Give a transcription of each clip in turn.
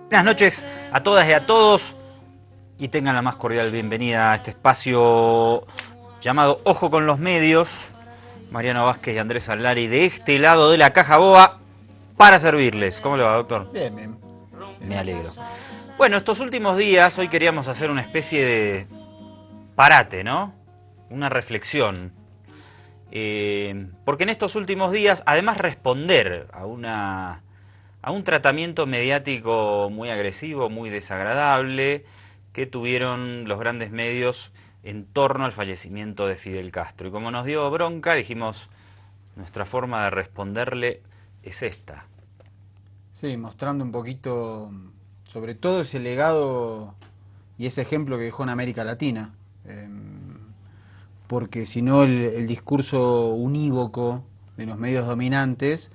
Buenas noches a todas y a todos y tengan la más cordial bienvenida a este espacio llamado Ojo con los Medios. Mariano Vázquez y Andrés Alari de este lado de la caja boba para servirles. ¿Cómo le va, doctor? Bien, bien. Me alegro. Bueno, estos últimos días hoy queríamos hacer una especie de parate, ¿no? Una reflexión. Porque en estos últimos días, además responder a un tratamiento mediático muy agresivo, muy desagradable, que tuvieron los grandes medios en torno al fallecimiento de Fidel Castro. Y como nos dio bronca, dijimos, nuestra forma de responderle es esta. Sí, mostrando un poquito, sobre todo ese legado y ese ejemplo que dejó en América Latina. Porque si no el discurso unívoco de los medios dominantes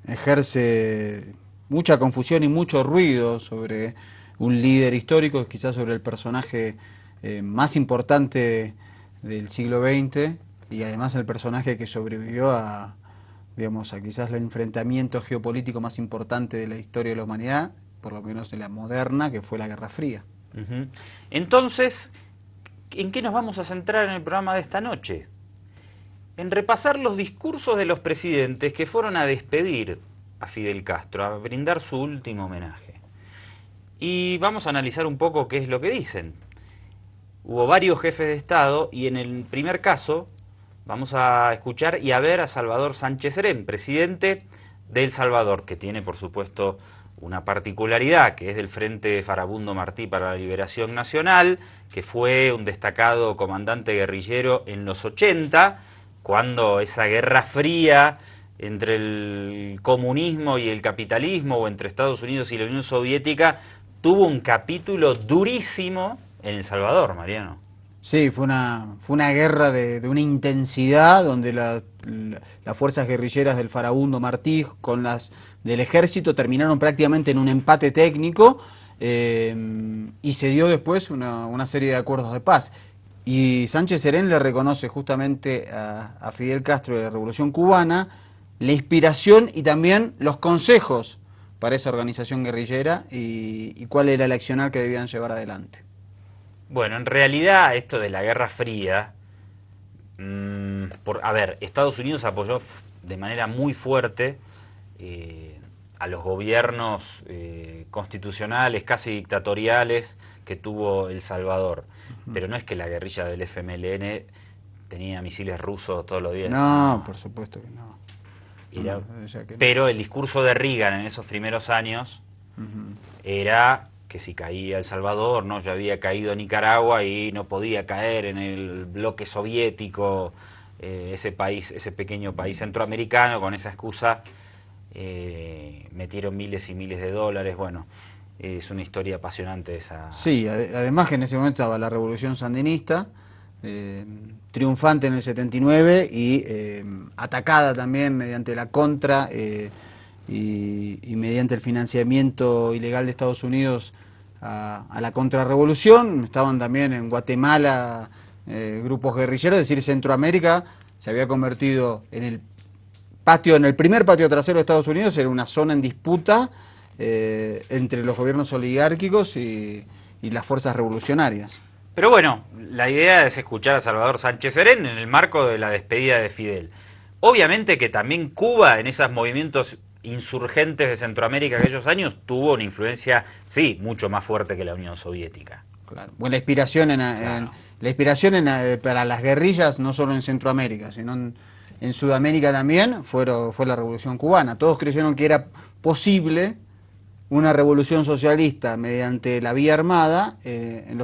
ejerce mucha confusión y mucho ruido sobre un líder histórico, quizás sobre el personaje más importante del siglo XX y además el personaje que sobrevivió a, digamos, a quizás el enfrentamiento geopolítico más importante de la historia de la humanidad, por lo menos de la moderna, que fue la Guerra Fría. Entonces, ¿en qué nos vamos a centrar en el programa de esta noche? En repasar los discursos de los presidentes que fueron a despedir a Fidel Castro, a brindar su último homenaje. Y vamos a analizar un poco qué es lo que dicen. Hubo varios jefes de Estado y en el primer caso vamos a escuchar y a ver a Salvador Sánchez Serén, presidente de El Salvador, que tiene por supuesto una particularidad, que es del Frente Farabundo Martí para la Liberación Nacional, que fue un destacado comandante guerrillero en los 80, cuando esa guerra fría entre el comunismo y el capitalismo, o entre Estados Unidos y la Unión Soviética, tuvo un capítulo durísimo en El Salvador, Mariano. Sí, fue una guerra de una intensidad donde las fuerzas guerrilleras del Farabundo Martí con las del ejército terminaron prácticamente en un empate técnico y se dio después una serie de acuerdos de paz. Y Sánchez Serén le reconoce justamente a Fidel Castro de la Revolución Cubana la inspiración y también los consejos para esa organización guerrillera y cuál era el accionar que debían llevar adelante. Bueno, en realidad esto de la Guerra Fría, a ver, Estados Unidos apoyó de manera muy fuerte a los gobiernos constitucionales, casi dictatoriales que tuvo El Salvador. Pero no es que la guerrilla del FMLN tenía misiles rusos todos los días. No, por supuesto que no. Pero el discurso de Reagan en esos primeros años era que si caía El Salvador, no, ya había caído Nicaragua y no podía caer en el bloque soviético, ese país, ese pequeño país centroamericano. Con esa excusa metieron miles y miles de dólares. Bueno, es una historia apasionante esa. Sí, además que en ese momento estaba la revolución sandinista, triunfante en el 79 y atacada también mediante la contra y mediante el financiamiento ilegal de Estados Unidos a la contrarrevolución. Estaban también en Guatemala grupos guerrilleros, es decir, Centroamérica se había convertido en el primer patio trasero de Estados Unidos, era una zona en disputa entre los gobiernos oligárquicos y las fuerzas revolucionarias. Pero bueno, la idea es escuchar a Salvador Sánchez Serén en el marco de la despedida de Fidel. Obviamente que también Cuba, en esos movimientos insurgentes de Centroamérica aquellos años, tuvo una influencia, sí, mucho más fuerte que la Unión Soviética. Claro. Bueno, la inspiración para las guerrillas, no solo en Centroamérica, sino en Sudamérica también, fue la Revolución Cubana. Todos creyeron que era posible una revolución socialista mediante la vía armada en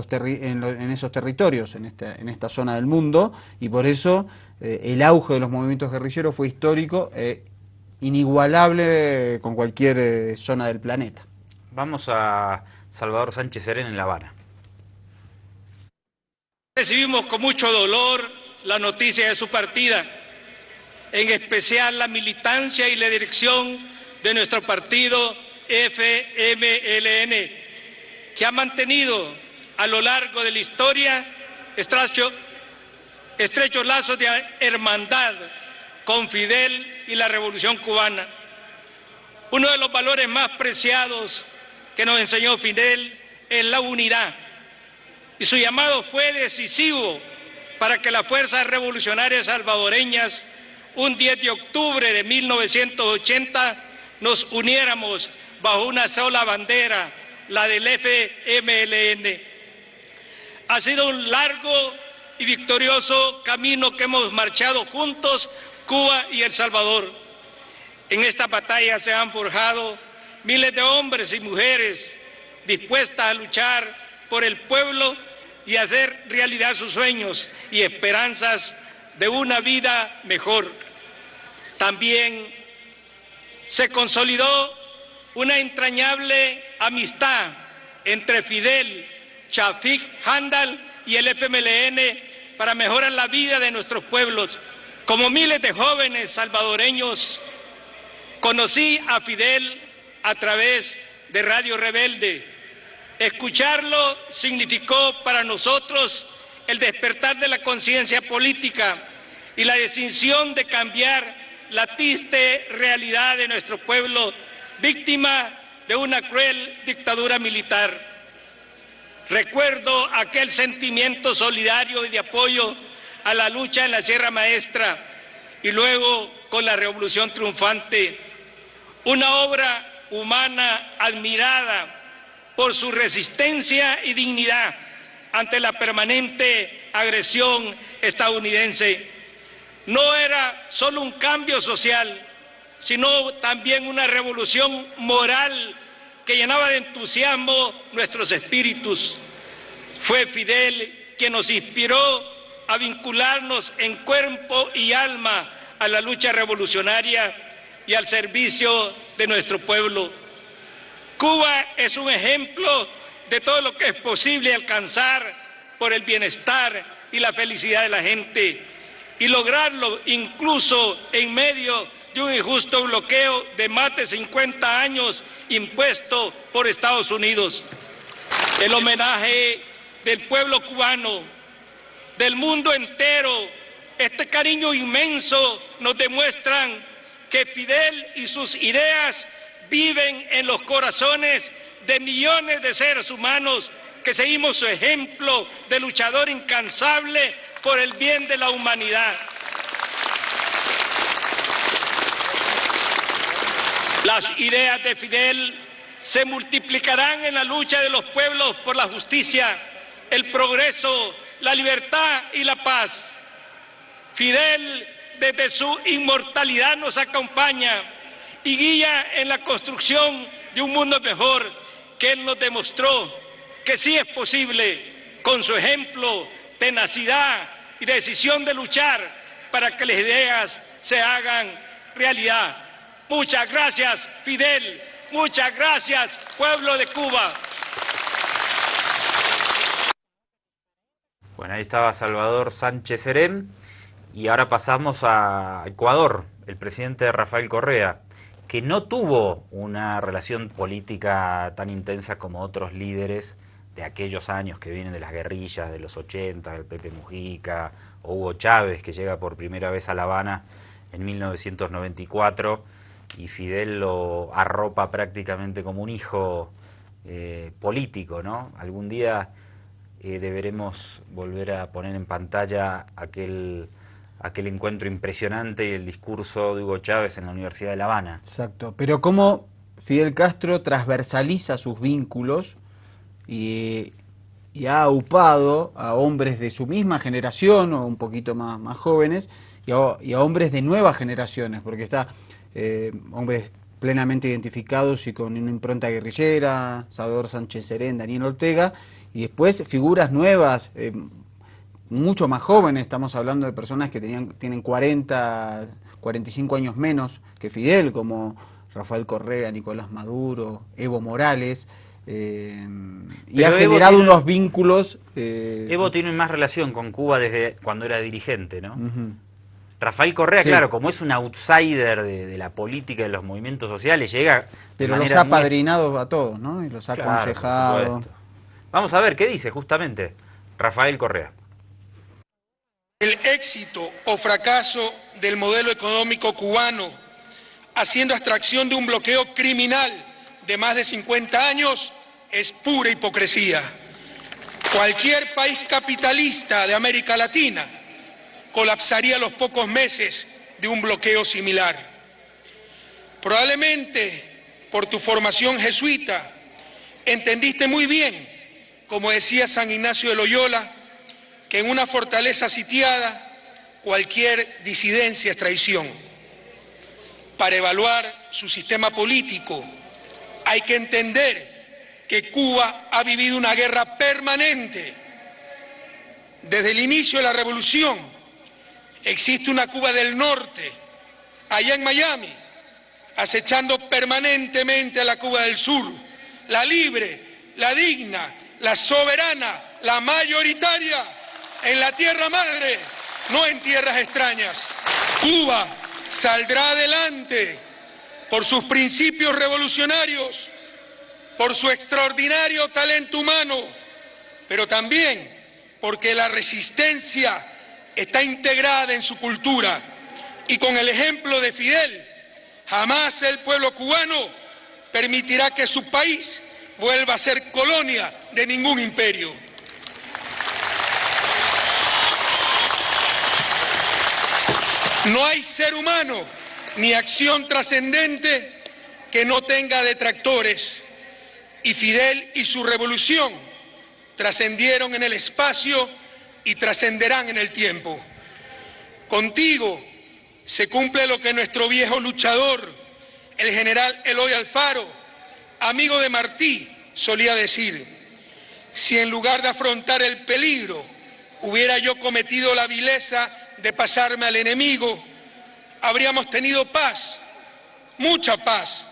esos territorios, en esta zona del mundo, y por eso el auge de los movimientos guerrilleros fue histórico, inigualable con cualquier zona del planeta. Vamos a Salvador Sánchez Serén en La Habana. Recibimos con mucho dolor la noticia de su partida, en especial la militancia y la dirección de nuestro partido FMLN, que ha mantenido a lo largo de la historia estrechos lazos de hermandad con Fidel y la Revolución Cubana. Uno de los valores más preciados que nos enseñó Fidel es la unidad, y su llamado fue decisivo para que las fuerzas revolucionarias salvadoreñas, un 10 de octubre de 1980, nos uniéramos bajo una sola bandera, la del FMLN. Ha sido un largo y victorioso camino que hemos marchado juntos, Cuba y El Salvador. En esta batalla se han forjado miles de hombres y mujeres dispuestas a luchar por el pueblo y hacer realidad sus sueños y esperanzas de una vida mejor. También se consolidó una entrañable amistad entre Fidel, Chafik Handal y el FMLN para mejorar la vida de nuestros pueblos. Como miles de jóvenes salvadoreños, conocí a Fidel a través de Radio Rebelde. Escucharlo significó para nosotros el despertar de la conciencia política y la decisión de cambiar la triste realidad de nuestro pueblo, víctima de una cruel dictadura militar. Recuerdo aquel sentimiento solidario y de apoyo a la lucha en la Sierra Maestra y luego con la Revolución Triunfante, una obra humana admirada por su resistencia y dignidad ante la permanente agresión estadounidense. No era solo un cambio social, sino también una revolución moral que llenaba de entusiasmo nuestros espíritus. Fue Fidel quien nos inspiró a vincularnos en cuerpo y alma a la lucha revolucionaria y al servicio de nuestro pueblo. Cuba es un ejemplo de todo lo que es posible alcanzar por el bienestar y la felicidad de la gente, y lograrlo incluso en medio de un injusto bloqueo de más de 50 años impuesto por Estados Unidos. El homenaje del pueblo cubano, del mundo entero, este cariño inmenso nos demuestran que Fidel y sus ideas viven en los corazones de millones de seres humanos que seguimos su ejemplo de luchador incansable por el bien de la humanidad. Las ideas de Fidel se multiplicarán en la lucha de los pueblos por la justicia, el progreso, la libertad y la paz. Fidel, desde su inmortalidad, nos acompaña y guía en la construcción de un mundo mejor, que él nos demostró que sí es posible con su ejemplo, tenacidad y decisión de luchar para que las ideas se hagan realidad. Muchas gracias, Fidel. Muchas gracias, pueblo de Cuba. Bueno, ahí estaba Salvador Sánchez Serén. Y ahora pasamos a Ecuador, el presidente Rafael Correa, que no tuvo una relación política tan intensa como otros líderes de aquellos años que vienen de las guerrillas de los 80, el Pepe Mujica o Hugo Chávez, que llega por primera vez a La Habana en 1994, y Fidel lo arropa prácticamente como un hijo político, ¿no? Algún día deberemos volver a poner en pantalla aquel encuentro impresionante y el discurso de Hugo Chávez en la Universidad de La Habana. Exacto, pero cómo Fidel Castro transversaliza sus vínculos y ha aupado a hombres de su misma generación o un poquito más jóvenes y a hombres de nuevas generaciones, porque está hombres plenamente identificados y con una impronta guerrillera, Salvador Sánchez Serén, Daniel Ortega, y después figuras nuevas, mucho más jóvenes. Estamos hablando de personas que tienen 40, 45 años menos que Fidel, como Rafael Correa, Nicolás Maduro, Evo Morales, y ha generado unos vínculos. Evo tiene más relación con Cuba desde cuando era dirigente, ¿no? Uh-huh. Rafael Correa, sí, claro, como es un outsider de la política, de los movimientos sociales, llega... Pero los ha padrinado a todos, ¿no? Y los ha aconsejado. Por supuesto. Vamos a ver qué dice justamente Rafael Correa. El éxito o fracaso del modelo económico cubano, haciendo abstracción de un bloqueo criminal de más de 50 años es pura hipocresía. Cualquier país capitalista de América Latina colapsaría a los pocos meses de un bloqueo similar. Probablemente por tu formación jesuita entendiste muy bien, como decía San Ignacio de Loyola, que en una fortaleza sitiada cualquier disidencia es traición. Para evaluar su sistema político hay que entender que Cuba ha vivido una guerra permanente. Desde el inicio de la revolución existe una Cuba del norte, allá en Miami, acechando permanentemente a la Cuba del sur, la libre, la digna, la soberana, la mayoritaria, en la tierra madre, no en tierras extrañas. Cuba saldrá adelante por sus principios revolucionarios, por su extraordinario talento humano, pero también porque la resistencia está integrada en su cultura. Y con el ejemplo de Fidel, jamás el pueblo cubano permitirá que su país vuelva a ser colonia de ningún imperio. No hay ser humano ni acción trascendente que no tenga detractores, y Fidel y su revolución trascendieron en el espacio y trascenderán en el tiempo. Contigo se cumple lo que nuestro viejo luchador, el general Eloy Alfaro, amigo de Martí, solía decir: si en lugar de afrontar el peligro hubiera yo cometido la vileza de pasarme al enemigo, habríamos tenido paz, mucha paz,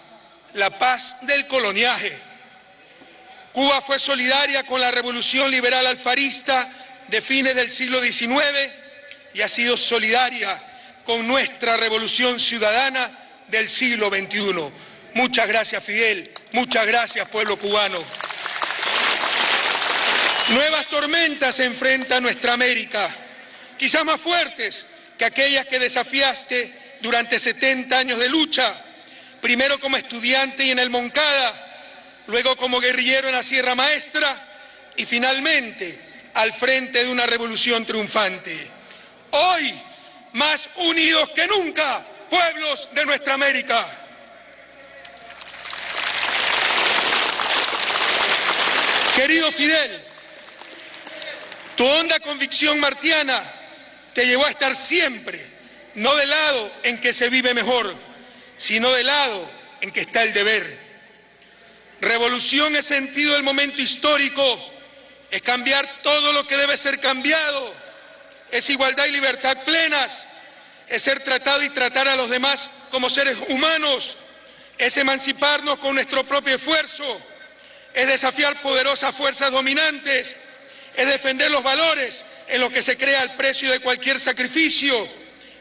la paz del coloniaje. Cuba fue solidaria con la revolución liberal alfarista de fines del siglo XIX y ha sido solidaria con nuestra revolución ciudadana del siglo XXI. Muchas gracias, Fidel. Muchas gracias, pueblo cubano. Nuevas tormentas enfrenta nuestra América, quizás más fuertes que aquellas que desafiaste durante 70 años de lucha, primero como estudiante y en el Moncada, luego como guerrillero en la Sierra Maestra y finalmente al frente de una revolución triunfante. Hoy, más unidos que nunca, pueblos de nuestra América. Querido Fidel, tu honda convicción martiana te llevó a estar siempre, no del lado en que se vive mejor, sino del lado en que está el deber. Revolución es sentido del momento histórico, es cambiar todo lo que debe ser cambiado, es igualdad y libertad plenas, es ser tratado y tratar a los demás como seres humanos, es emanciparnos con nuestro propio esfuerzo, es desafiar poderosas fuerzas dominantes, es defender los valores en los que se crea el precio de cualquier sacrificio,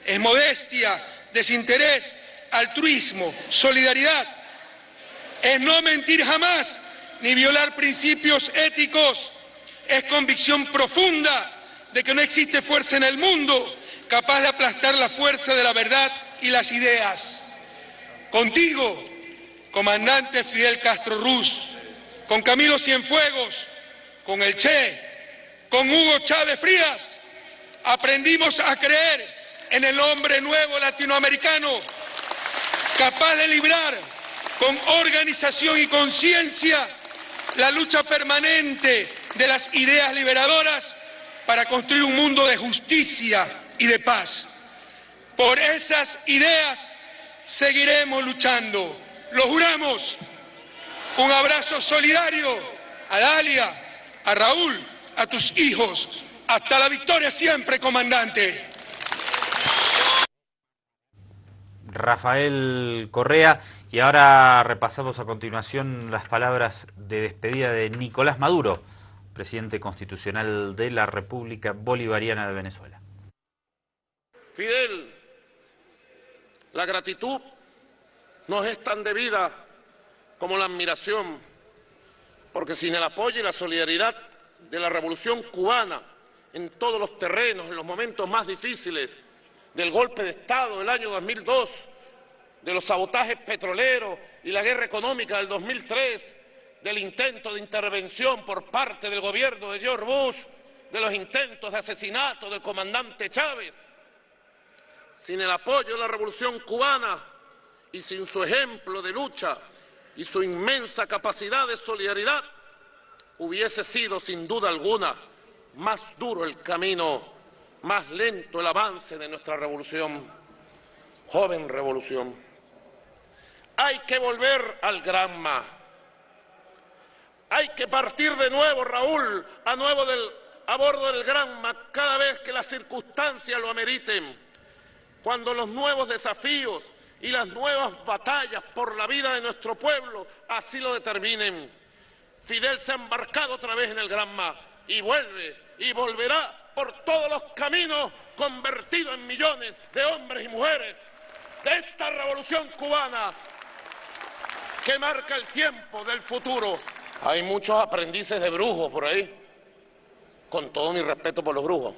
es modestia, desinterés, altruismo, solidaridad, es no mentir jamás ni violar principios éticos, es convicción profunda de que no existe fuerza en el mundo capaz de aplastar la fuerza de la verdad y las ideas. Contigo, comandante Fidel Castro Ruz, con Camilo Cienfuegos, con el Che, con Hugo Chávez Frías, aprendimos a creer en el hombre nuevo latinoamericano, capaz de librar con organización y conciencia la lucha permanente de las ideas liberadoras para construir un mundo de justicia y de paz. Por esas ideas seguiremos luchando, lo juramos. Un abrazo solidario a Dalia, a Raúl, a tus hijos. Hasta la victoria siempre, comandante. Rafael Correa. Y ahora repasamos a continuación las palabras de despedida de Nicolás Maduro, presidente constitucional de la República Bolivariana de Venezuela. Fidel, la gratitud nos es tan debida como la admiración, porque sin el apoyo y la solidaridad de la revolución cubana en todos los terrenos, en los momentos más difíciles del golpe de Estado del año 2002, de los sabotajes petroleros y la guerra económica del 2003, del intento de intervención por parte del gobierno de George Bush, de los intentos de asesinato del comandante Chávez. Sin el apoyo de la Revolución Cubana y sin su ejemplo de lucha y su inmensa capacidad de solidaridad, hubiese sido sin duda alguna más duro el camino, más lento el avance de nuestra revolución, joven revolución. Hay que volver al Granma. Hay que partir de nuevo, Raúl, a bordo del Granma cada vez que las circunstancias lo ameriten, cuando los nuevos desafíos y las nuevas batallas por la vida de nuestro pueblo así lo determinen. Fidel se ha embarcado otra vez en el Granma y vuelve y volverá por todos los caminos, convertido en millones de hombres y mujeres de esta revolución cubana que marca el tiempo del futuro. Hay muchos aprendices de brujos por ahí, con todo mi respeto por los brujos,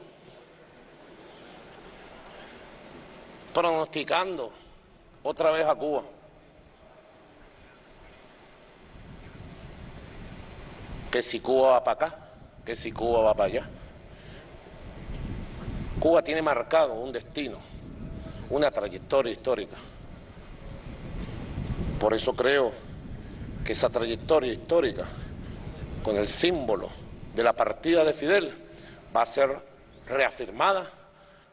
pronosticando otra vez a Cuba. Que si Cuba va para acá, que si Cuba va para allá. Cuba tiene marcado un destino, una trayectoria histórica. Por eso creo que esa trayectoria histórica, con el símbolo de la partida de Fidel, va a ser reafirmada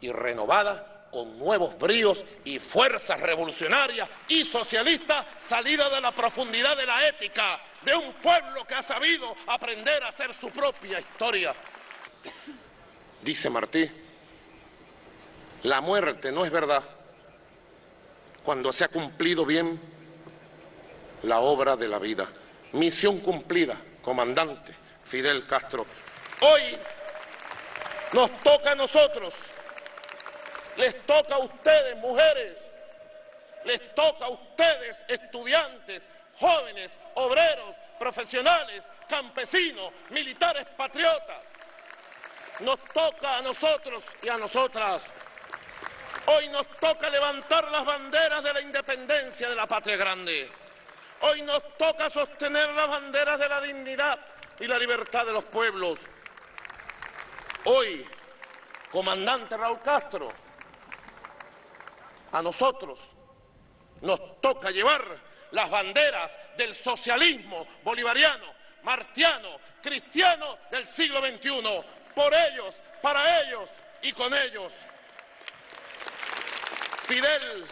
y renovada con nuevos bríos y fuerzas revolucionarias y socialistas salidas de la profundidad de la ética de un pueblo que ha sabido aprender a hacer su propia historia. Dice Martí, la muerte no es verdad cuando se ha cumplido bien la obra de la vida. Misión cumplida, comandante Fidel Castro. Hoy nos toca a nosotros, les toca a ustedes, mujeres, les toca a ustedes, estudiantes, jóvenes, obreros, profesionales, campesinos, militares, patriotas. Nos toca a nosotros y a nosotras. Hoy nos toca levantar las banderas de la independencia de la patria grande. Hoy nos toca sostener las banderas de la dignidad y la libertad de los pueblos. Hoy, comandante Raúl Castro, a nosotros nos toca llevar las banderas del socialismo bolivariano, martiano, cristiano del siglo XXI, por ellos, para ellos y con ellos. Fidel,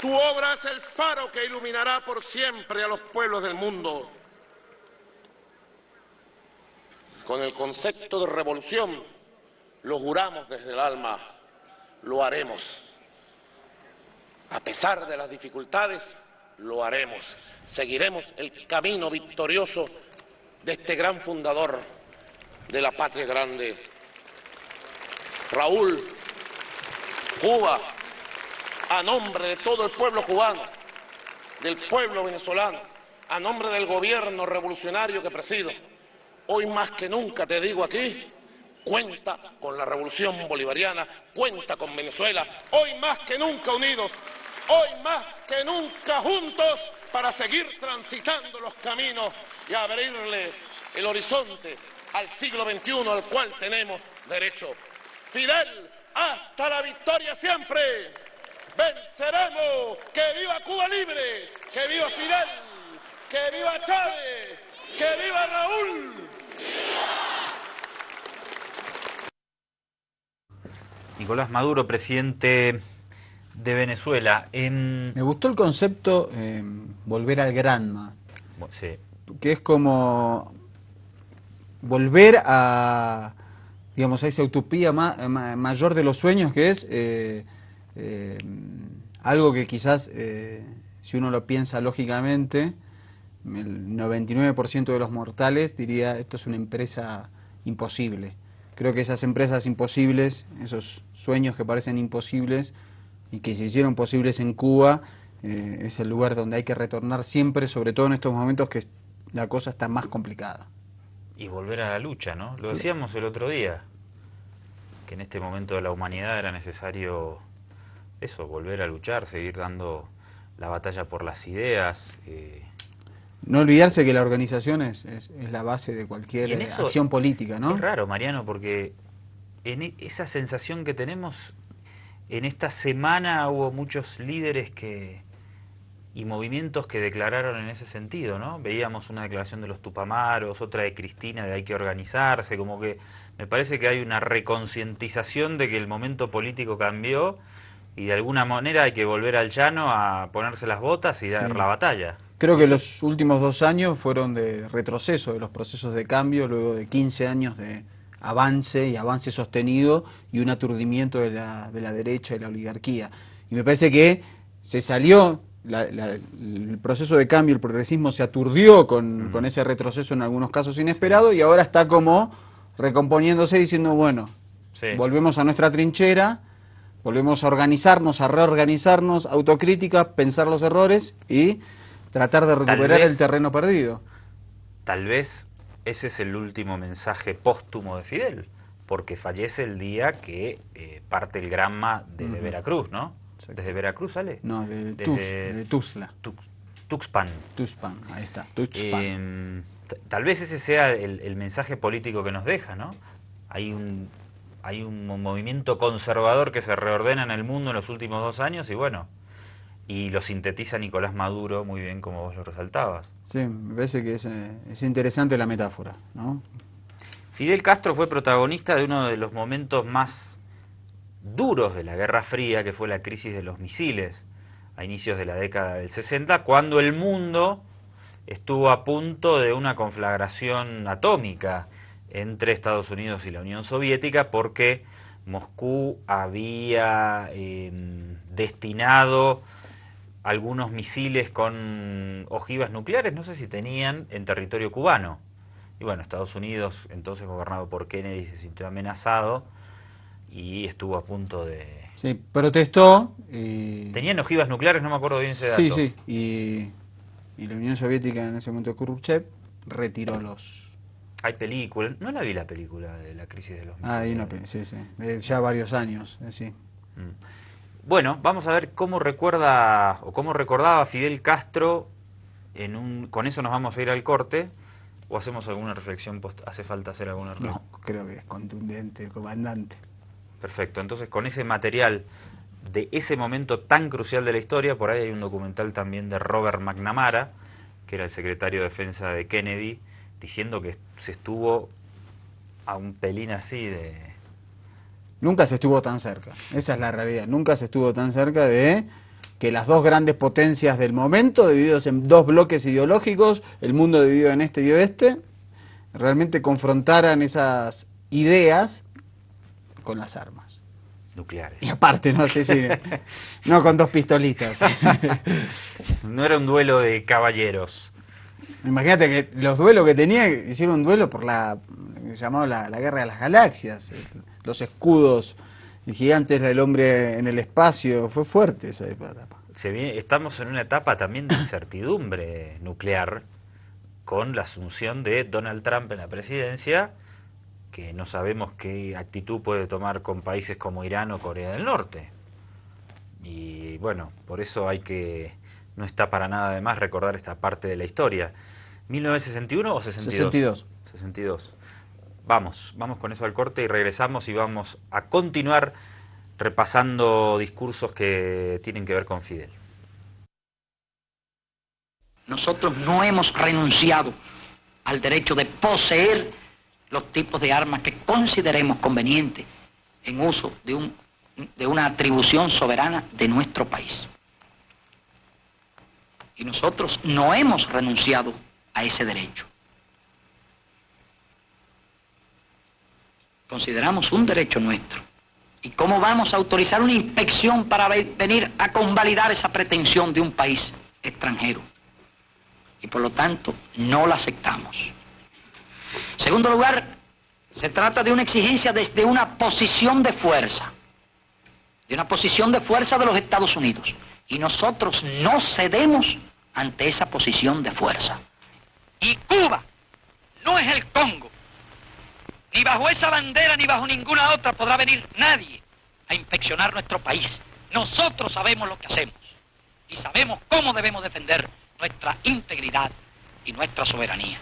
tu obra es el faro que iluminará por siempre a los pueblos del mundo. Con el concepto de revolución, lo juramos desde el alma, lo haremos. A pesar de las dificultades, lo haremos. Seguiremos el camino victorioso de este gran fundador de la patria grande. Raúl, Cuba, a nombre de todo el pueblo cubano, del pueblo venezolano, a nombre del gobierno revolucionario que presido, hoy más que nunca te digo aquí, cuenta con la revolución bolivariana, cuenta con Venezuela, hoy más que nunca unidos, hoy más que nunca juntos para seguir transitando los caminos y abrirle el horizonte al siglo XXI al cual tenemos derecho. Fidel, hasta la victoria siempre. Venceremos. ¡Que viva Cuba libre! ¡Que viva Fidel! ¡Que viva Chávez! ¡Que viva Raúl! Nicolás Maduro, presidente de Venezuela. Me gustó el concepto volver al Granma, Sí. que es como volver a, digamos, a esa utopía mayor de los sueños, que es algo que quizás, si uno lo piensa lógicamente, el 99% de los mortales diría esto es una empresa imposible. Creo que esas empresas imposibles, esos sueños que parecen imposibles y que se hicieron posibles en Cuba, es el lugar donde hay que retornar siempre, sobre todo en estos momentos que la cosa está más complicada. Y volver a la lucha, ¿no? Lo decíamos el otro día, que en este momento de la humanidad era necesario eso, volver a luchar, seguir dando la batalla por las ideas. No olvidarse que la organización es la base de cualquier acción política, ¿no? Es raro, Mariano, porque en esa sensación que tenemos, en esta semana hubo muchos líderes y movimientos que declararon en ese sentido, ¿no? Veíamos una declaración de los Tupamaros, otra de Cristina, de hay que organizarse, como que me parece que hay una reconcientización de que el momento político cambió y de alguna manera hay que volver al llano a ponerse las botas y dar la batalla. Creo que los últimos 2 años fueron de retroceso de los procesos de cambio, luego de 15 años de avance sostenido y un aturdimiento de la derecha y la oligarquía. Y me parece que se salió... el proceso de cambio, el progresismo se aturdió con ese retroceso en algunos casos inesperado y ahora está como recomponiéndose diciendo, bueno, volvemos a nuestra trinchera, volvemos a organizarnos, a reorganizarnos, autocrítica, pensar los errores y tratar de recuperar el terreno perdido. Tal vez ese es el último mensaje póstumo de Fidel, porque fallece el día que parte el Granma desde Veracruz, ¿no? ¿Desde Veracruz sale? No, de Tuxtla. Tuxpan. Tuxpan, ahí está. Tuxpan. Tal vez ese sea el mensaje político que nos deja, ¿no? Hay un movimiento conservador que se reordena en el mundo en los últimos 2 años y bueno, y lo sintetiza Nicolás Maduro muy bien como vos lo resaltabas. Sí, me parece que es interesante la metáfora, ¿no? Fidel Castro fue protagonista de uno de los momentos más duros de la Guerra Fría, que fue la crisis de los misiles, a inicios de la década del 60, cuando el mundo estuvo a punto de una conflagración atómica entre Estados Unidos y la Unión Soviética, porque Moscú había destinado algunos misiles con ojivas nucleares, no sé si tenían, en territorio cubano. Y bueno, Estados Unidos, entonces gobernado por Kennedy, se sintió amenazado y estuvo a punto de... Sí, protestó. ¿Tenían ojivas nucleares? No me acuerdo bien ese dato. Sí, y la Unión Soviética, en ese momento Khrushchev, retiró los... Hay películas, no la vi la película de la crisis de los misiles. Hay una película, sí, ya varios años, sí. Bueno, vamos a ver cómo recuerda, o cómo recordaba Fidel Castro, con eso nos vamos a ir al corte, o hacemos alguna reflexión, ¿hace falta hacer alguna reflexión? No, creo que es contundente el comandante. Perfecto, entonces con ese material de ese momento tan crucial de la historia, por ahí hay un documental también de Robert McNamara, que era el secretario de Defensa de Kennedy, diciendo que se estuvo a un pelín así de... Nunca se estuvo tan cerca, esa es la realidad, nunca se estuvo tan cerca de que las dos grandes potencias del momento, divididos en 2 bloques ideológicos, el mundo dividido en este y oeste, realmente confrontaran esas ideas con las armas nucleares. Y aparte, no sé si... no con 2 pistolitas. No era un duelo de caballeros. Imagínate que los duelos que tenía, hicieron un duelo por llamado la Guerra de las Galaxias, los escudos gigantes del hombre en el espacio, fue fuerte esa etapa. Estamos en una etapa también de incertidumbre nuclear, con la asunción de Donald Trump en la presidencia, que no sabemos qué actitud puede tomar con países como Irán o Corea del Norte. Y bueno, por eso no está para nada de más recordar esta parte de la historia. ¿1961 o 62? 62. Vamos con eso al corte y regresamos y vamos a continuar repasando discursos que tienen que ver con Fidel. Nosotros no hemos renunciado al derecho de poseer los tipos de armas que consideremos convenientes en uso de una atribución soberana de nuestro país. Y nosotros no hemos renunciado a ese derecho. Consideramos un derecho nuestro. ¿Y cómo vamos a autorizar una inspección para venir a convalidar esa pretensión de un país extranjero? Y por lo tanto, no la aceptamos. En segundo lugar, se trata de una exigencia desde una posición de fuerza. De una posición de fuerza de los Estados Unidos. Y nosotros no cedemos ante esa posición de fuerza. Y Cuba no es el Congo. Ni bajo esa bandera ni bajo ninguna otra podrá venir nadie a inspeccionar nuestro país. Nosotros sabemos lo que hacemos y sabemos cómo debemos defender nuestra integridad y nuestra soberanía.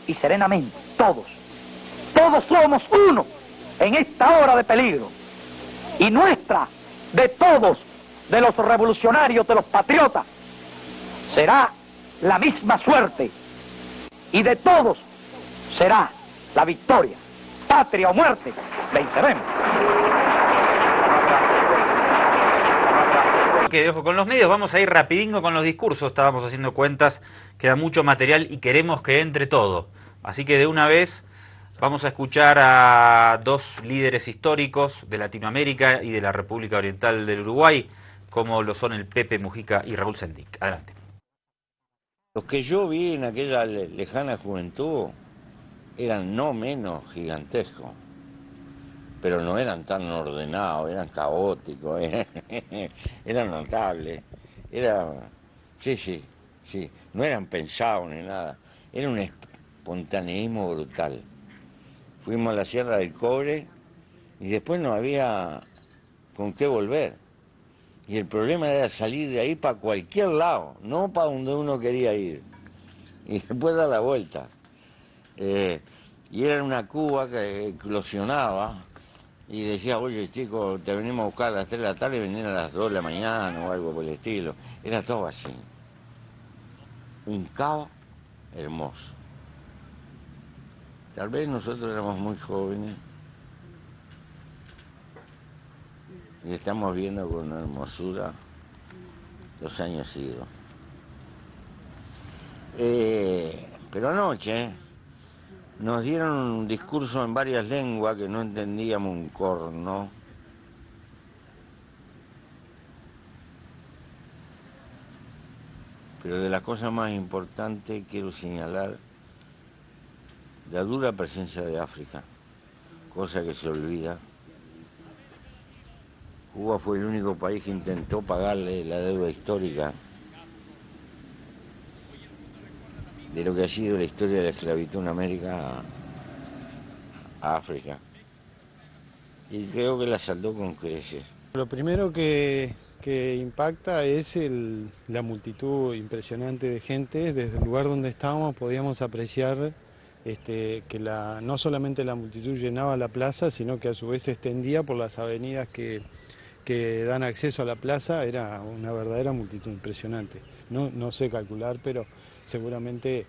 Y serenamente, todos somos uno en esta hora de peligro. Y nuestra, de todos, de los revolucionarios, de los patriotas, será la misma suerte. Y de todos será la victoria. Patria o muerte, venceremos. Que dejo con los medios, vamos a ir rapidingo con los discursos, estábamos haciendo cuentas, queda mucho material y queremos que entre todo. Así que de una vez vamos a escuchar a dos líderes históricos de Latinoamérica y de la República Oriental del Uruguay, como lo son el Pepe Mujica y Raúl Sendic. Adelante. Los que yo vi en aquella lejana juventud eran no menos gigantescos, pero no eran tan ordenados, eran caóticos, eran notables, sí, no eran pensados ni nada, era un espontaneísmo brutal. Fuimos a la Sierra del Cobre y después no había con qué volver. Y el problema era salir de ahí para cualquier lado, no para donde uno quería ir. Y después dar la vuelta. Y era una Cuba que eclosionaba y decía, oye chicos, te venimos a buscar a las 3 de la tarde y venir a las 2 de la mañana o algo por el estilo. Era todo así. Un caos hermoso. Tal vez nosotros éramos muy jóvenes y estamos viendo con hermosura los años idos. Pero anoche nos dieron un discurso en varias lenguas que no entendíamos un corno. Pero de las cosas más importantes quiero señalar la dura presencia de África, cosa que se olvida. Cuba fue el único país que intentó pagarle la deuda histórica de lo que ha sido la historia de la esclavitud en América a África. Y creo que la saldó con creces. Lo primero que impacta es la multitud impresionante de gente. Desde el lugar donde estábamos podíamos apreciar que no solamente la multitud llenaba la plaza, sino que a su vez se extendía por las avenidas que dan acceso a la plaza. Era una verdadera multitud impresionante. No sé calcular, pero seguramente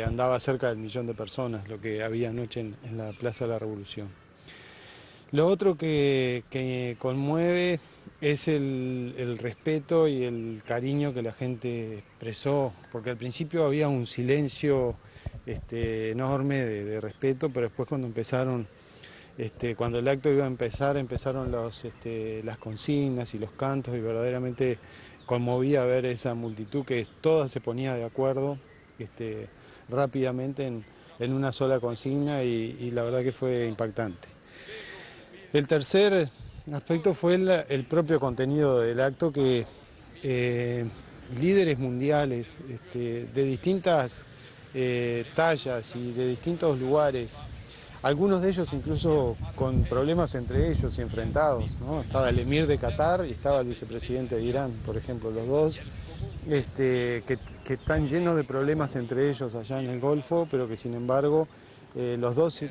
andaba cerca del 1.000.000 de personas lo que había anoche en la Plaza de la Revolución. Lo otro que conmueve es el respeto y el cariño que la gente expresó, porque al principio había un silencio enorme de respeto, pero después cuando empezaron, cuando el acto iba a empezar, empezaron las consignas y los cantos, y verdaderamente conmovía ver esa multitud que toda se ponía de acuerdo rápidamente en una sola consigna, y la verdad que fue impactante. El tercer aspecto fue el propio contenido del acto, que líderes mundiales de distintas tallas y de distintos lugares, algunos de ellos incluso con problemas entre ellos y enfrentados, ¿no? Estaba el emir de Qatar y estaba el vicepresidente de Irán, por ejemplo, los dos, que están llenos de problemas entre ellos allá en el Golfo, pero que sin embargo los dos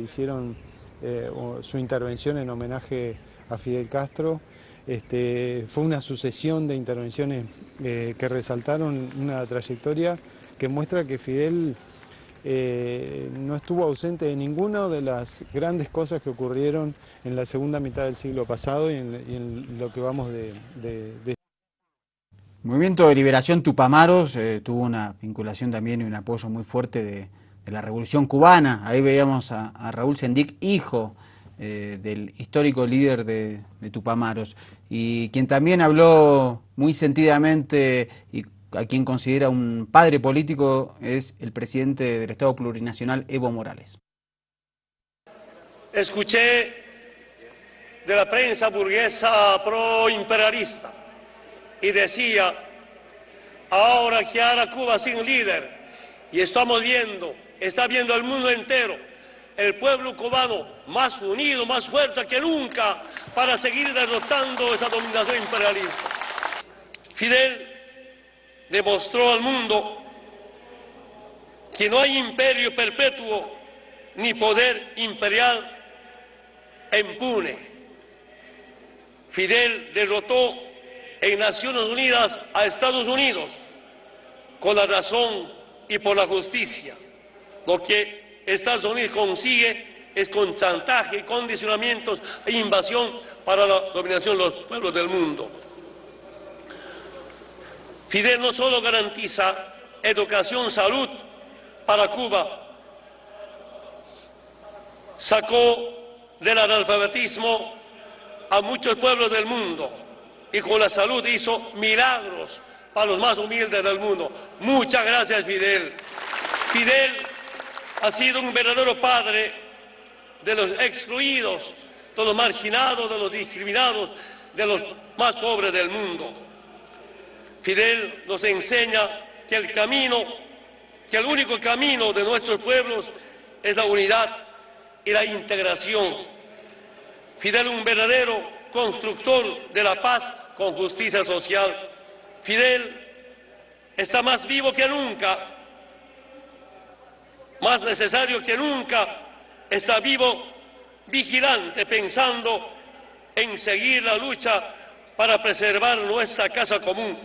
hicieron su intervención en homenaje a Fidel Castro. Fue una sucesión de intervenciones que resaltaron una trayectoria que muestra que Fidel no estuvo ausente de ninguna de las grandes cosas que ocurrieron en la segunda mitad del siglo pasado y en lo que vamos de... El Movimiento de Liberación Tupamaros tuvo una vinculación también y un apoyo muy fuerte de la Revolución Cubana. Ahí veíamos a Raúl Sendic, hijo del histórico líder de Tupamaros, y quien también habló muy sentidamente y a quien considera un padre político es el presidente del Estado Plurinacional, Evo Morales. Escuché de la prensa burguesa pro-imperialista y decía, ahora que hará Cuba sin líder, y estamos viendo, está viendo el mundo entero, el pueblo cubano más unido, más fuerte que nunca, para seguir derrotando esa dominación imperialista. Fidel demostró al mundo que no hay imperio perpetuo ni poder imperial impune. Fidel derrotó en Naciones Unidas a Estados Unidos con la razón y por la justicia. Lo que Estados Unidos consigue es con chantaje, condicionamientos e invasión para la dominación de los pueblos del mundo. Fidel no solo garantiza educación, salud para Cuba, sacó del analfabetismo a muchos pueblos del mundo y con la salud hizo milagros para los más humildes del mundo. Muchas gracias, Fidel. Fidel ha sido un verdadero padre de los excluidos, de los marginados, de los discriminados, de los más pobres del mundo. Fidel nos enseña que el único camino de nuestros pueblos es la unidad y la integración. Fidel, un verdadero constructor de la paz con justicia social. Fidel está más vivo que nunca, más necesario que nunca, está vivo, vigilante, pensando en seguir la lucha para preservar nuestra casa común,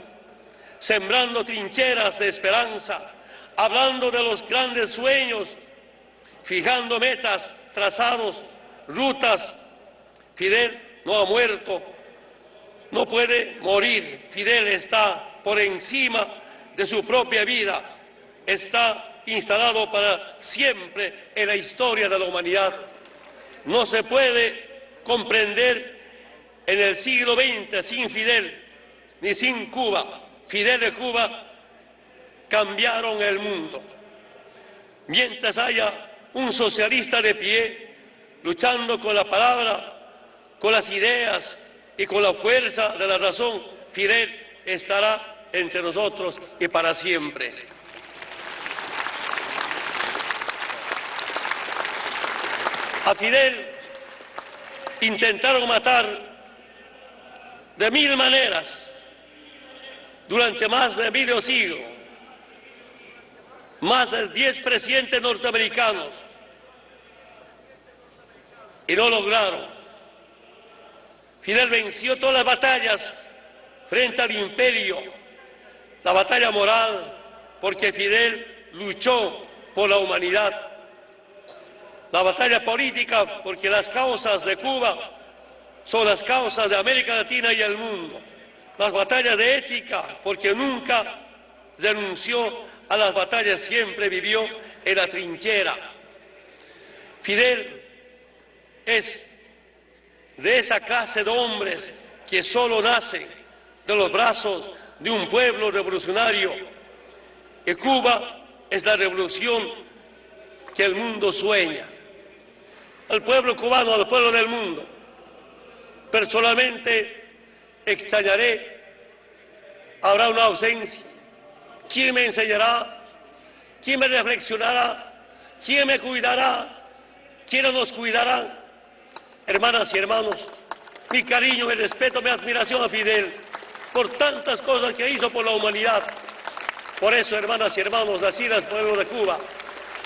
sembrando trincheras de esperanza, hablando de los grandes sueños, fijando metas, trazados, rutas. Fidel no ha muerto, no puede morir. Fidel está por encima de su propia vida, está instalado para siempre en la historia de la humanidad. No se puede comprender en el siglo XX sin Fidel, ni sin Cuba. Fidel y Cuba cambiaron el mundo. Mientras haya un socialista de pie, luchando con la palabra, con las ideas y con la fuerza de la razón, Fidel estará entre nosotros y para siempre. A Fidel intentaron matar de 1000 maneras durante más de medio siglo. Más de 10 presidentes norteamericanos y no lograron. Fidel venció todas las batallas frente al imperio, la batalla moral, porque Fidel luchó por la humanidad. La batalla política, porque las causas de Cuba son las causas de América Latina y el mundo. Las batallas de ética, porque nunca renunció a las batallas, siempre vivió en la trinchera. Fidel es de esa clase de hombres que solo nacen de los brazos de un pueblo revolucionario. Y Cuba es la revolución que el mundo sueña. Al pueblo cubano, al pueblo del mundo, personalmente extrañaré, habrá una ausencia. ¿Quién me enseñará? ¿Quién me reflexionará? ¿Quién me cuidará? ¿Quién nos cuidará? Hermanas y hermanos, mi cariño, mi respeto, mi admiración a Fidel por tantas cosas que hizo por la humanidad. Por eso, hermanas y hermanos, así al pueblo de Cuba,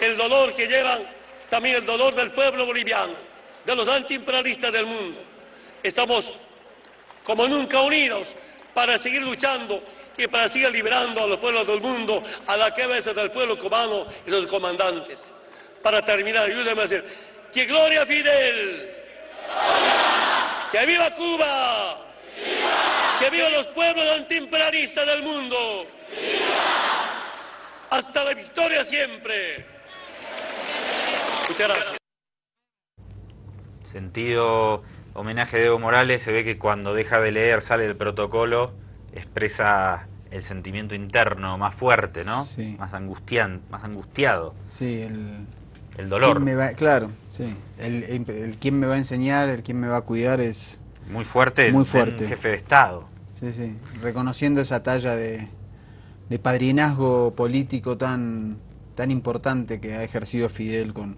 el dolor que llevan, también el dolor del pueblo boliviano, de los antiimperialistas del mundo. Estamos como nunca unidos para seguir luchando y para seguir liberando a los pueblos del mundo, a la cabeza del pueblo cubano y los comandantes. Para terminar, ayúdenme a decir, ¡que gloria a Fidel! ¡Gloria! ¡Que viva Cuba! ¡Viva! ¡Que viva los pueblos antiimperialistas del mundo! ¡Viva! ¡Hasta la victoria siempre! Muchas gracias. Sentido homenaje de Evo Morales. Se ve que cuando deja de leer, sale del protocolo, expresa el sentimiento interno más fuerte, ¿no? Sí. Más angustiado. Sí, el dolor. Claro, sí. El quién me va a enseñar, el quién me va a cuidar es muy fuerte. Muy fuerte. Un jefe de Estado. Sí, sí. Reconociendo esa talla de padrinazgo político tan importante que ha ejercido Fidel con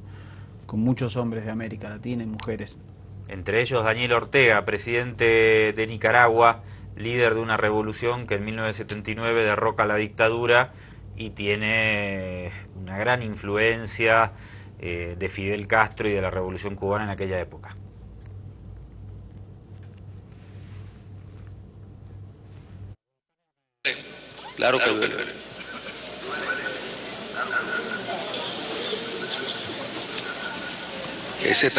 muchos hombres de América Latina y mujeres. entre ellos Daniel Ortega, presidente de Nicaragua, líder de una revolución que en 1979 derroca la dictadura y tiene una gran influencia de Fidel Castro y de la revolución cubana en aquella época. Claro que duele. Que ese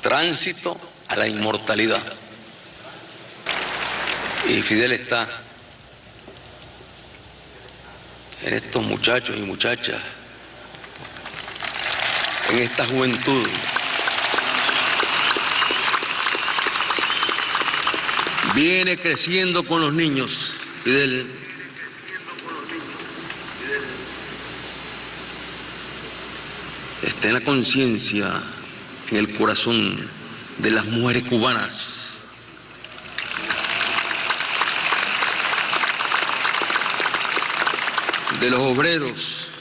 tránsito a la inmortalidad. Y Fidel está en estos muchachos y muchachas, en esta juventud. Viene creciendo con los niños, Fidel. Está en la conciencia, en el corazón de las mujeres cubanas. De los obreros,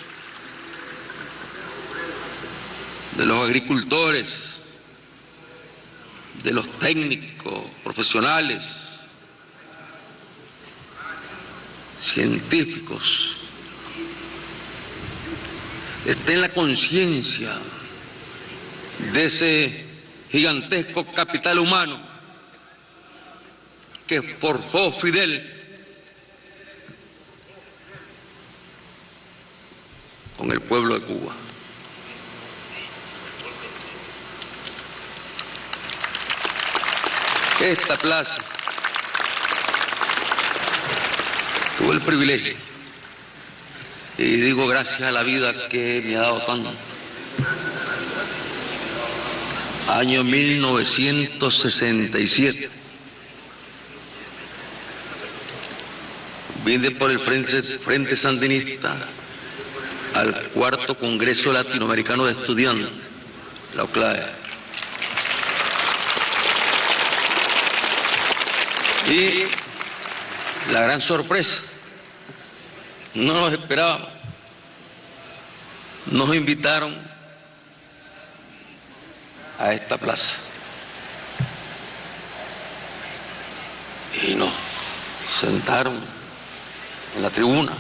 de los agricultores, de los técnicos, profesionales, científicos. Está en la conciencia de ese gigantesco capital humano que forjó Fidel con el pueblo de Cuba. Esta plaza, tuve el privilegio, y digo gracias a la vida que me ha dado tanto. Año 1967. Vine por el Frente Sandinista al cuarto Congreso Latinoamericano de Estudiantes, la OCLAE. Y la gran sorpresa, no nos esperábamos, nos invitaron a esta plaza y nos sentaron en la tribuna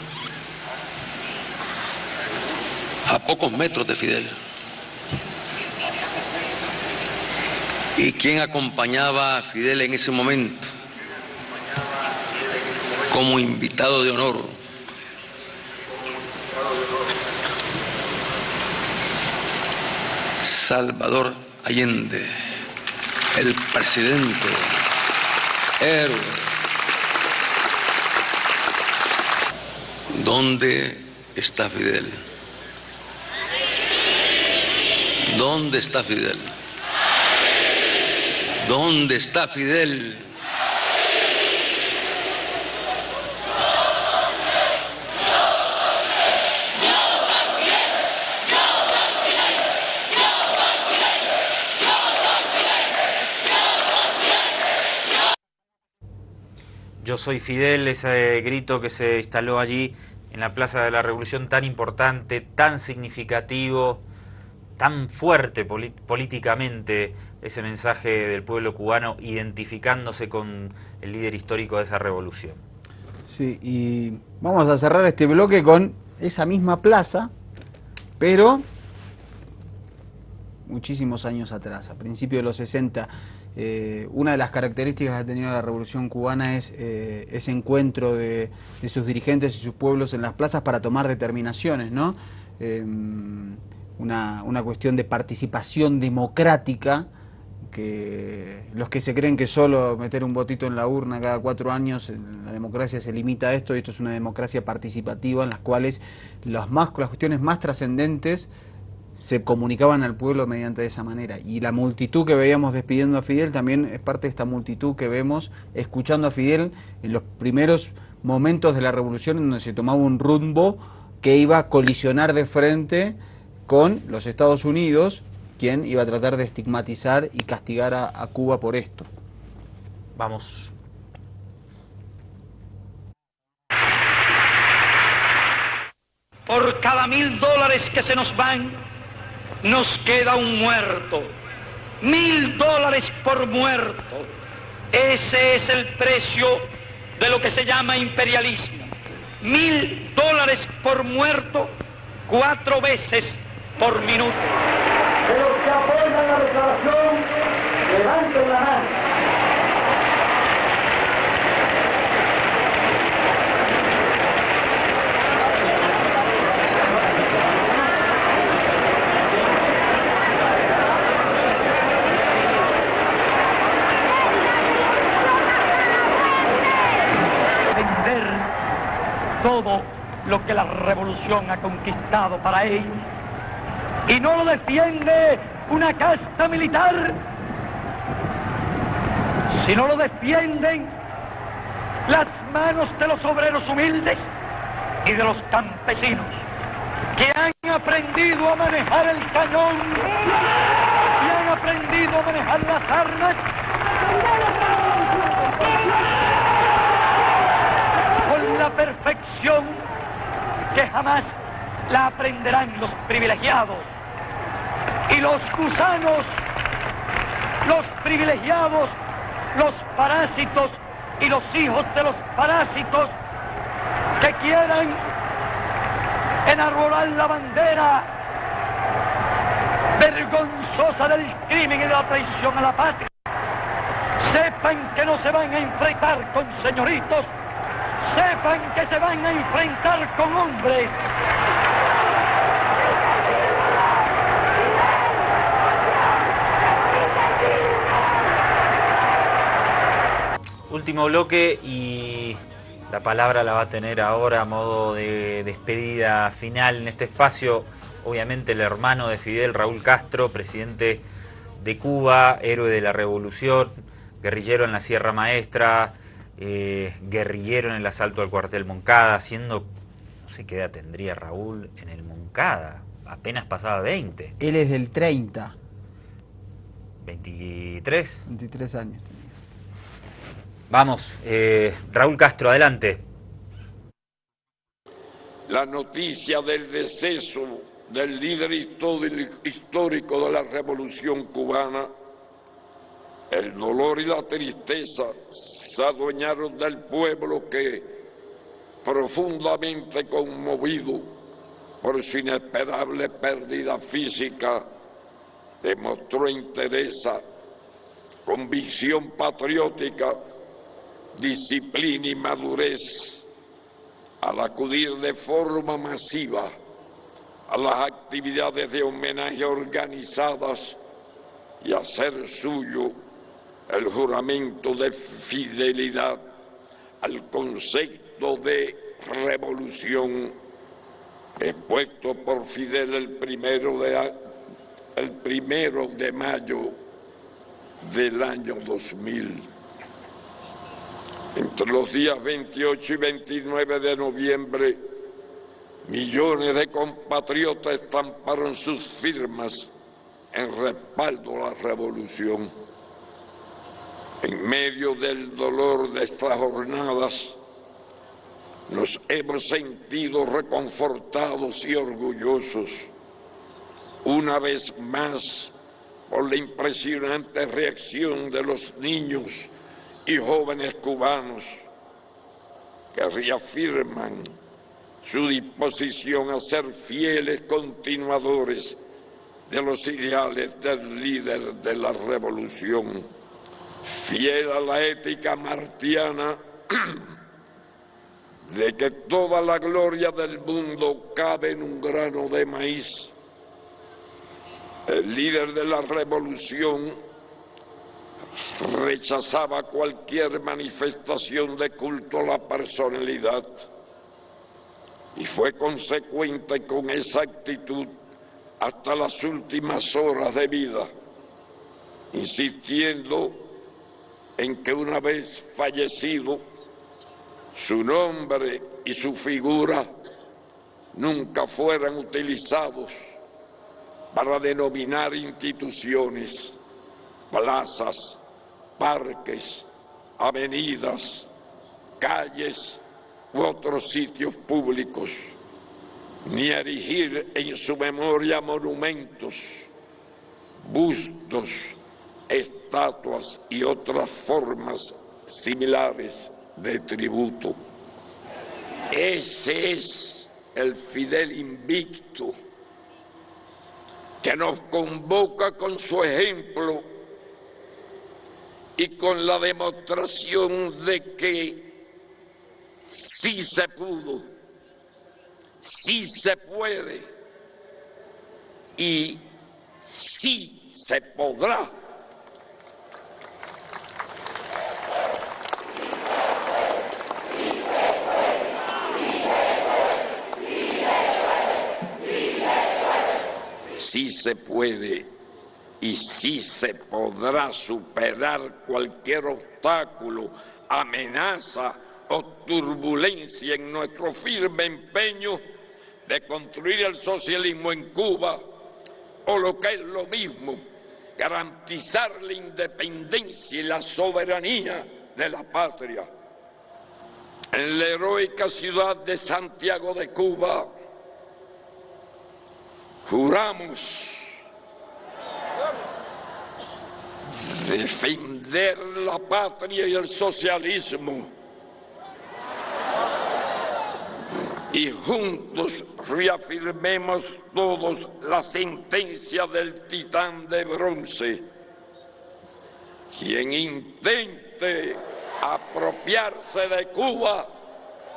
a pocos metros de Fidel. ¿Y quién acompañaba a Fidel en ese momento como invitado de honor? Salvador Allende, el presidente, héroe. ¿Dónde está Fidel? ¿Dónde está Fidel? ¿Dónde está Fidel? Yo soy Fidel, ese grito que se instaló allí en la Plaza de la Revolución, tan importante, tan significativo, tan fuerte políticamente, ese mensaje del pueblo cubano identificándose con el líder histórico de esa revolución. Sí, y vamos a cerrar este bloque con esa misma plaza, pero muchísimos años atrás, a principios de los 60. Una de las características que ha tenido la Revolución Cubana es ese encuentro de sus dirigentes y sus pueblos en las plazas para tomar determinaciones, ¿no? Una cuestión de participación democrática, que los que se creen que solo meter un votito en la urna cada 4 años, la democracia se limita a esto, y esto es una democracia participativa en las cuales las cuestiones más trascendentes se comunicaban al pueblo mediante esa manera. Y la multitud que veíamos despidiendo a Fidel también es parte de esta multitud que vemos escuchando a Fidel en los primeros momentos de la revolución, en donde se tomaba un rumbo que iba a colisionar de frente con los Estados Unidos, quien iba a tratar de estigmatizar y castigar a Cuba por esto. Vamos. por cada $1000 que se nos van, nos queda un muerto. $1000 por muerto. Ese es el precio de lo que se llama imperialismo. $1000 por muerto, 4 veces por minuto. De los que apoyan la declaración, levanten la mano. Vender todo lo que la revolución ha conquistado para ellos. Y no lo defiende una casta militar, sino lo defienden las manos de los obreros humildes y de los campesinos que han aprendido a manejar el cañón y han aprendido a manejar las armas con la perfección que jamás la aprenderán los privilegiados. Y los gusanos, los privilegiados, los parásitos y los hijos de los parásitos que quieran enarbolar la bandera vergonzosa del crimen y de la traición a la patria, sepan que no se van a enfrentar con señoritos, sepan que se van a enfrentar con hombres. Último bloque y la palabra la va a tener ahora a modo de despedida final en este espacio, obviamente el hermano de Fidel, Raúl Castro, presidente de Cuba, héroe de la revolución, guerrillero en la Sierra Maestra, guerrillero en el asalto al cuartel Moncada, siendo, no sé qué edad tendría Raúl en el Moncada, apenas pasaba 20. Él es del 30. 23. 23 años. Vamos, Raúl Castro, adelante. La noticia del deceso del líder histórico de la Revolución Cubana, el dolor y la tristeza se adueñaron del pueblo que, profundamente conmovido por su inesperable pérdida física, demostró entereza, convicción patriótica, disciplina y madurez al acudir de forma masiva a las actividades de homenaje organizadas y hacer suyo el juramento de fidelidad al concepto de revolución expuesto por Fidel el primero de mayo del año 2000. Entre los días 28 y 29 de noviembre, millones de compatriotas estamparon sus firmas en respaldo a la revolución. En medio del dolor de estas jornadas, nos hemos sentido reconfortados y orgullosos, una vez más, por la impresionante reacción de los niños y jóvenes cubanos que reafirman su disposición a ser fieles continuadores de los ideales del líder de la revolución, fiel a la ética martiana de que toda la gloria del mundo cabe en un grano de maíz. El líder de la revolución rechazaba cualquier manifestación de culto a la personalidad y fue consecuente con esa actitud hasta las últimas horas de vida, insistiendo en que una vez fallecido, su nombre y su figura nunca fueran utilizados para denominar instituciones, plazas, parques, avenidas, calles u otros sitios públicos. ni erigir en su memoria monumentos, bustos, estatuas y otras formas similares de tributo. Ese es el Fidel invicto que nos convoca con su ejemplo y con la demostración de que sí se pudo, sí se puede y sí se podrá. Sí se puede y sí se podrá superar cualquier obstáculo, amenaza o turbulencia en nuestro firme empeño de construir el socialismo en Cuba, o lo que es lo mismo, garantizar la independencia y la soberanía de la patria. En la heroica ciudad de Santiago de Cuba, juramos defender la patria y el socialismo y juntos reafirmemos todos la sentencia del titán de bronce. Quien intente apropiarse de Cuba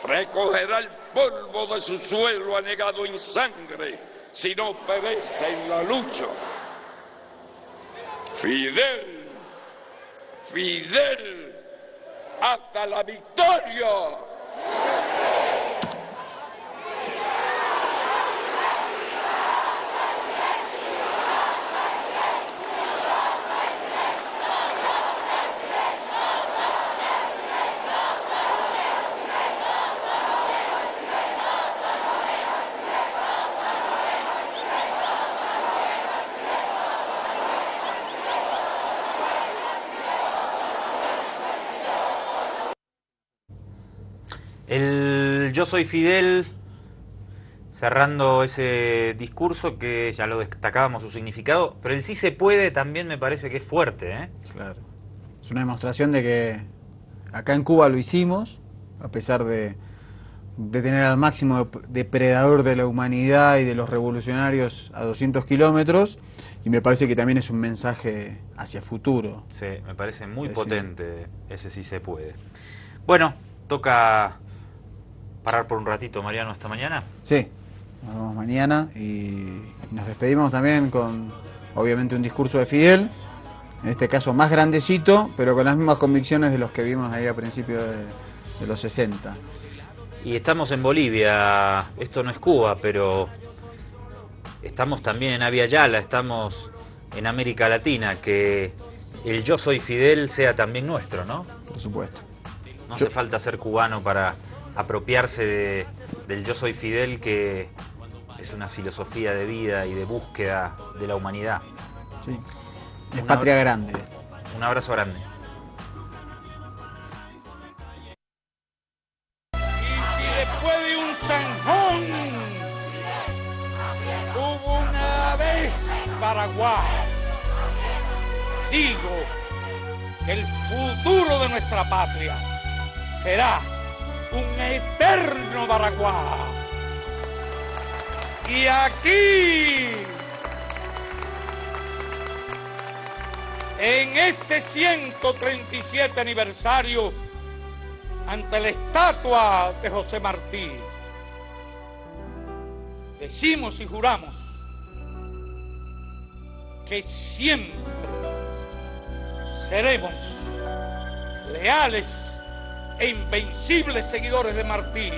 recogerá el polvo de su suelo anegado en sangre, si no perece en la lucha. Fidel, Fidel, hasta la victoria. El Yo soy Fidel, cerrando ese discurso que ya lo destacábamos su significado, pero el sí se puede también me parece que es fuerte, ¿eh? Claro. Es una demostración de que acá en Cuba lo hicimos, a pesar de tener al máximo depredador de la humanidad y de los revolucionarios a 200 kilómetros, y me parece que también es un mensaje hacia futuro. Sí, me parece muy potente ese sí se puede. Bueno, toca parar por un ratito, Mariano, hasta mañana. Sí, nos vemos mañana y nos despedimos también con, obviamente, un discurso de Fidel, en este caso más grandecito, pero con las mismas convicciones de los que vimos ahí a principios de los 60. Y estamos en Bolivia, esto no es Cuba, pero estamos también en Abya Yala, estamos en América Latina, que el Yo soy Fidel sea también nuestro, ¿no? Por supuesto. No hace falta ser cubano para apropiarse del Yo soy Fidel, que es una filosofía de vida y de búsqueda de la humanidad. Sí. Es patria grande. Un abrazo grande. Y si después de un zanjón hubo una vez Paraguay, digo que el futuro de nuestra patria será un eterno Paraguay. Y aquí, en este 137 aniversario, ante la estatua de José Martí, decimos y juramos que siempre seremos leales e invencibles seguidores de Martí,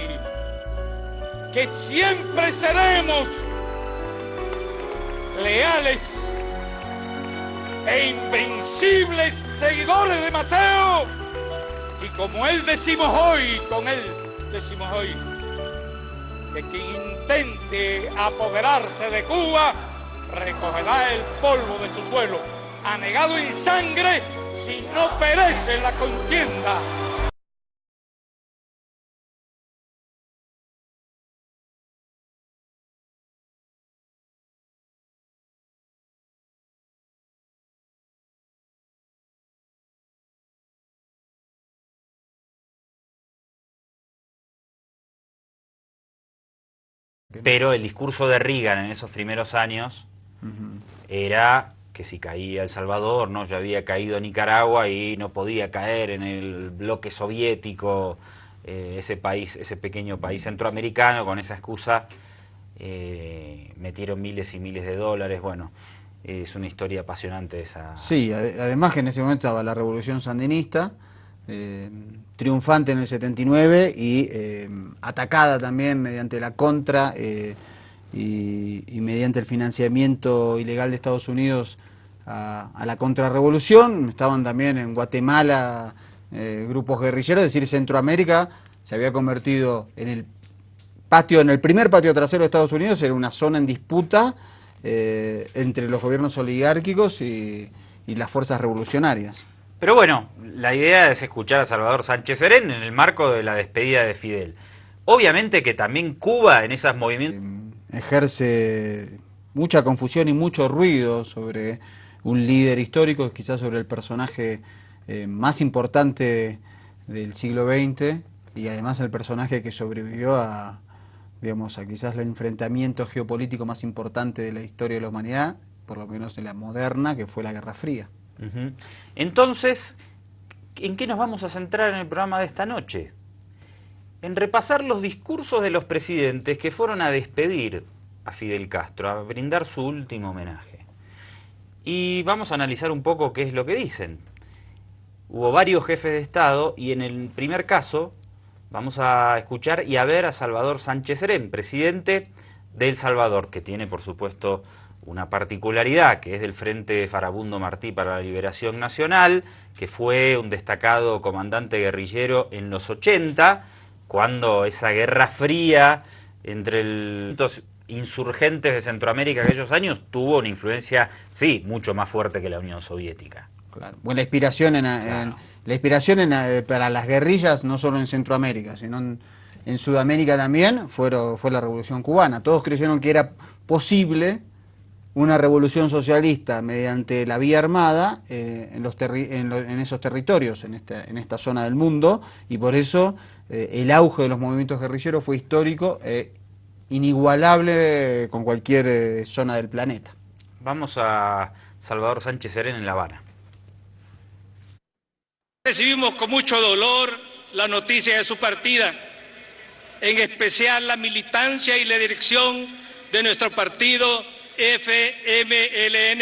que siempre seremos leales e invencibles seguidores de Maceo, y como él decimos hoy, con él decimos hoy, que quien intente apoderarse de Cuba recogerá el polvo de su suelo, anegado en sangre, si no perece en la contienda. Pero el discurso de Reagan en esos primeros años era que si caía El Salvador, no, ya había caído Nicaragua y no podía caer en el bloque soviético, ese pequeño país centroamericano. Con esa excusa metieron miles y miles de dólares. Bueno, es una historia apasionante esa. Sí, además que en ese momento estaba la revolución sandinista, triunfante en el 79 y atacada también mediante la contra y mediante el financiamiento ilegal de Estados Unidos a la contrarrevolución. Estaban también en Guatemala grupos guerrilleros, es decir, Centroamérica se había convertido en el primer patio trasero de Estados Unidos, era una zona en disputa entre los gobiernos oligárquicos y las fuerzas revolucionarias. Pero bueno, la idea es escuchar a Salvador Sánchez Serén en el marco de la despedida de Fidel. Obviamente que también Cuba en esos movimientos ejerce mucha confusión y mucho ruido sobre un líder histórico, quizás sobre el personaje más importante del siglo XX y además el personaje que sobrevivió a quizás el enfrentamiento geopolítico más importante de la historia de la humanidad, por lo menos en la moderna, que fue la Guerra Fría. Entonces, ¿en qué nos vamos a centrar en el programa de esta noche? En repasar los discursos de los presidentes que fueron a despedir a Fidel Castro, a brindar su último homenaje. Y vamos a analizar un poco qué es lo que dicen. Hubo varios jefes de Estado y en el primer caso vamos a escuchar y a ver a Salvador Sánchez Serén, presidente de El Salvador, que tiene por supuesto una particularidad, que es del Frente Farabundo Martí para la Liberación Nacional, que fue un destacado comandante guerrillero en los 80, cuando esa guerra fría entre los insurgentes de Centroamérica aquellos años tuvo una influencia, sí, mucho más fuerte que la Unión Soviética. Claro. Bueno, la inspiración para las guerrillas, no solo en Centroamérica, sino en Sudamérica también, fue la Revolución Cubana. Todos creyeron que era posible una revolución socialista mediante la vía armada en esos territorios, en esta zona del mundo, y por eso el auge de los movimientos guerrilleros fue histórico, inigualable con cualquier zona del planeta. Vamos a Salvador Sánchez Serén en La Habana. Recibimos con mucho dolor la noticia de su partida, en especial la militancia y la dirección de nuestro partido FMLN,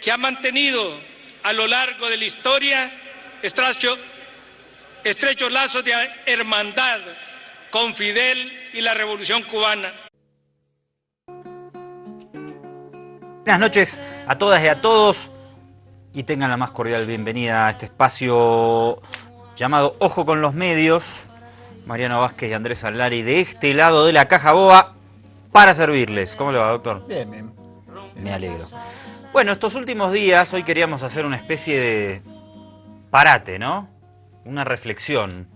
que ha mantenido a lo largo de la historia estrechos lazos de hermandad con Fidel y la Revolución Cubana. Buenas noches a todas y a todos y tengan la más cordial bienvenida a este espacio llamado Ojo con los Medios. Mariano Vázquez y Andrés Alari de este lado de la caja boba para servirles. ¿Cómo le va, doctor? Bien, bien. Me alegro. Bueno, estos últimos días, hoy queríamos hacer una especie de parate, ¿no? Una reflexión.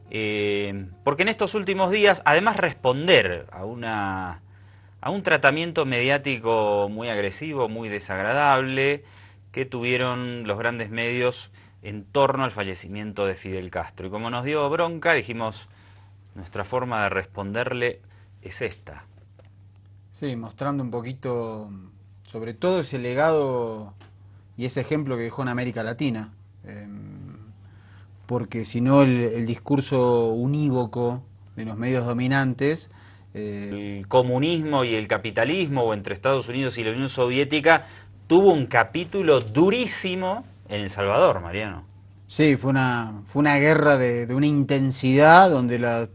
Porque en estos últimos días, además responder a un tratamiento mediático muy agresivo, muy desagradable, que tuvieron los grandes medios en torno al fallecimiento de Fidel Castro. Y como nos dio bronca, dijimos, nuestra forma de responderle es esta. Sí, mostrando un poquito, sobre todo ese legado y ese ejemplo que dejó en América Latina. Porque si no el discurso unívoco de los medios dominantes... El comunismo y el capitalismo, o entre Estados Unidos y la Unión Soviética, tuvo un capítulo durísimo en El Salvador, Mariano. Sí, fue una guerra de una intensidad donde las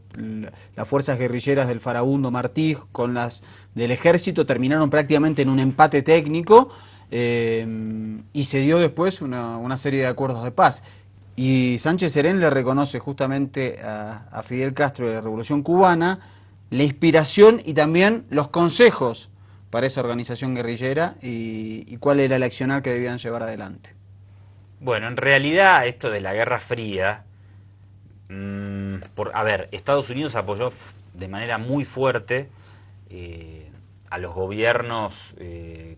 fuerzas guerrilleras del Farabundo Martí con las del ejército terminaron prácticamente en un empate técnico y se dio después una serie de acuerdos de paz. Y Sánchez Serén le reconoce justamente a Fidel Castro de la Revolución Cubana la inspiración y también los consejos para esa organización guerrillera y cuál era el accionar que debían llevar adelante. Bueno, en realidad esto de la Guerra Fría, Estados Unidos apoyó de manera muy fuerte a los gobiernos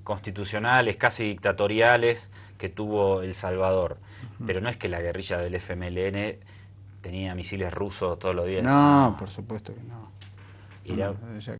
constitucionales, casi dictatoriales, que tuvo El Salvador. Pero no es que la guerrilla del FMLN tenía misiles rusos todos los días. No, por supuesto que no. Era